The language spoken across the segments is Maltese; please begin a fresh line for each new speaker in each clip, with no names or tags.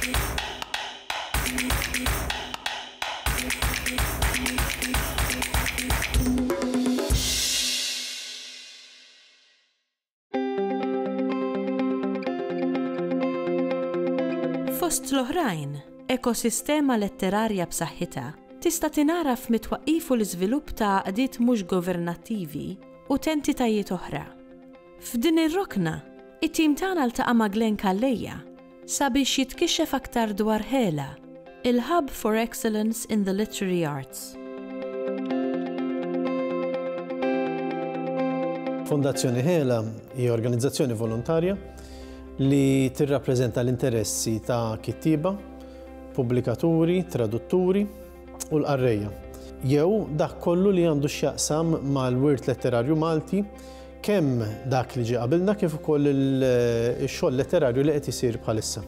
Fost l-oħrajn, ekosistema letterarja b'saħħitha tista' tingħaraf mit-twaqqif u l-iżvilupp ta' għaqdiet mhux governattivi u entitajiet oħra. F'din ir-rokna, it-tim tagħna ltaqa' ma' Glenn Kallejja sabiex jitkixxef aktar dwar HELA, il-Hub for Excellence in the Literary Arts.
Fondazzjoni HELA hija organizzazzjoni volontarja li tirrappreżenta l-interessi ta' kittiba, pubblikaturi, tradutturi u l-qarrejja. Jew dak kollu li għandu x'jaqsam mal-wirt letterarju Malti, kemm dak li ġie qabilna kif ukoll ix-xogħol letterarju li qed isir bħalissa.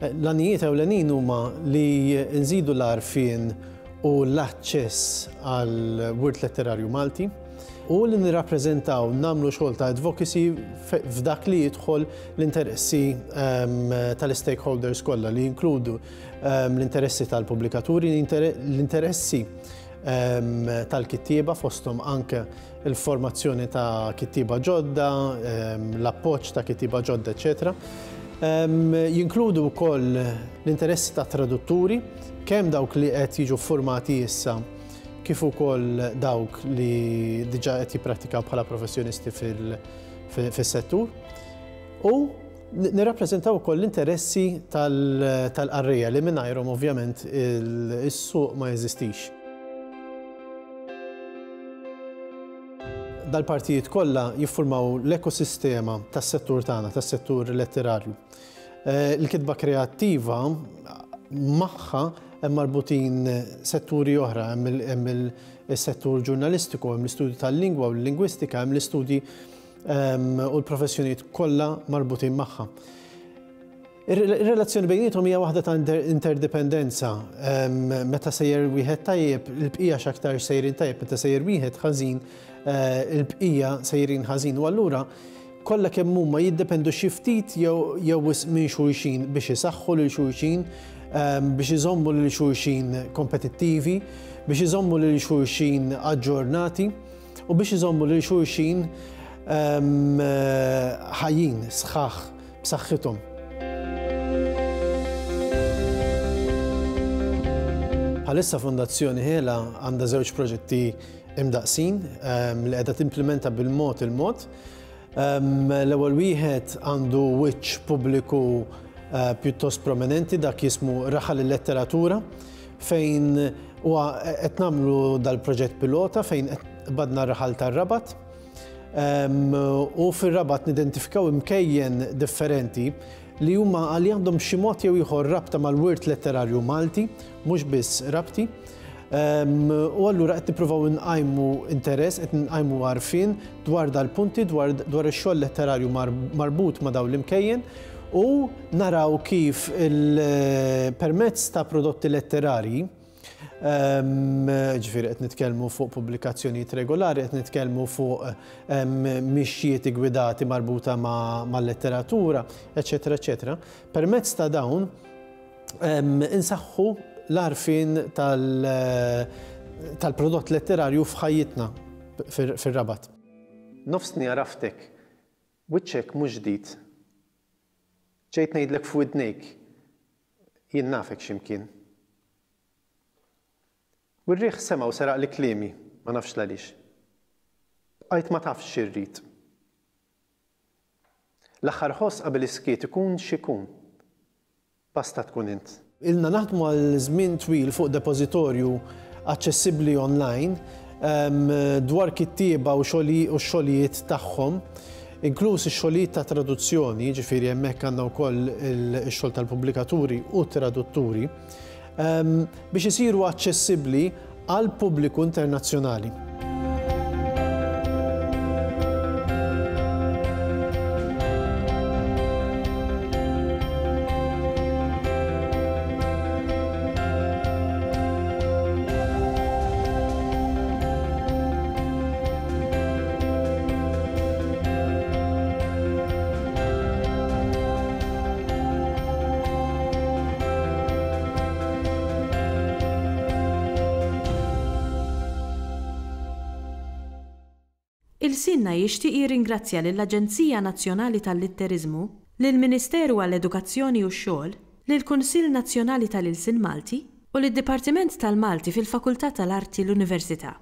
L-għanijiet ewlenin huma li nżidu l-għarfien u l-aċċess għal wirt letterarju Malti u li nirrappreżentaw nagħmlu xogħol ta' advocacy f'dak li jidħol l-interessi tal-stakeholders kollha li jinkludu l-interessi tal-pubblikaturi, l-interessi tal-kittieba fosthom anke il-formazzjoni ta' kittieba ġodda, l-appoġġ ta' kittieba ġodda, eċetera. Jinkludu wkoll l-interessi ta' tradutturi, kemm dawk li qed jiġu formati issa kif ukoll dawk li diġà qed jippratikaw bħala professjonisti fis-settur u nirrappreżentaw ukoll l-interessi tal-qarrejja li mingħajrhom ovvjament is-suq ma jeżistix. Dal-partijiet kollha jiffurmaw l-ekosistema tas-settur tagħna, tas-settur letterarju. Il-kitba kreattiva magħha hemm marbutin setturi oħra, hemm il-settur ġurnalistiku, hemm l-istudju tal-lingwa u l-lingwistika, hemm l-istudji u l-professjonijiet kollha marbutin magħha. Ir-relazzjoni bejniethom hija waħda ta' interdipendenza. Meta sejjer wieħed tajjeb, il-bqija x'aktar sejrin tajjeb, meta sejjer wieħed ħażin, il-bqija sejrin ħażin. U allura kollha kemm huma jiddependu xi ftit jew minn xulxin biex isaħħu lil xulxin, biex iżommu lil xulxin kompetittivi, biex iżommu lil xulxin aġġornati u biex iżommu lil xulxin ħajjin, sħaħ, b'saħħithom. Bħalissa Fondazzjoni HELA għandha żewġ proġetti imdaqsin li qiegħda timplementa bil-mod il-mod. L-ewwel wieħed għandu wiċċ pubbliku pjuttost prominenti dak jismu Raħal il-Letteratura fejn huwa qed nagħmlu dal-proġett pilota fejn qed badna Raħal tar-Rabat u fir-Rabat nidentifikaw imkejjen differenti li huma għalli għandhom xi mod jew ieħor rabta mal-wirt letterarju Malti, mhux biss rabti, u allura qed nippruvaw inqajmu interess, qed inqajmu għarfien dwar dal-punti, dwar ix-xogħol letterarju marbut ma' dawn l-imkejjen u naraw kif permezz ta' prodotti letterarji, ġifieri qed nitkellmu fuq pubblikazzjonijiet regolari, qed nitkellmu fuq mixjiet gwidati marbuta mal-letteratura, eċetera, eċetera. Permezz ta' dawn insaħħu l-għarfien tal-prodott letterarju f'ħajjitna fir-Rabat. Nofsni għaraftek, wiċċek mhux ġdid. Ġejt ngħidlek f'widnejk, jien nafek x'imkien. U r-riħ sema u seraq li kliemi, ma nafx għaliex. Għajt ma tafx xirrit. L-aħħar ħoss qabel iskiet ikun x'ikun. Basta tkun int. Ilna naħdmu għal żmien twil fuq depożitorju aċċessibbli online dwar kittieba u x-xogħlijiet tagħhom, inkluż ix-xogħlijiet ta' traduzzjoni, ġifieri hemmhekk għandna wkoll ix-xogħol tal-pubblikaturi u tradutturi, biex isiru aċċessibbli għal pubbliku internazzjonali.
Il-Sinna jixtieq jirringrazzja lill-Aġenzija Nazzjonali tal-Litterizmu, lill-Ministeru għall-Edukazzjoni u x-Xogħol, lill-Kunsill Nazzjonali tal-Ilsien Malti u lid-Dipartiment tal-Malti fil-Fakultà tal-Arti l-Università.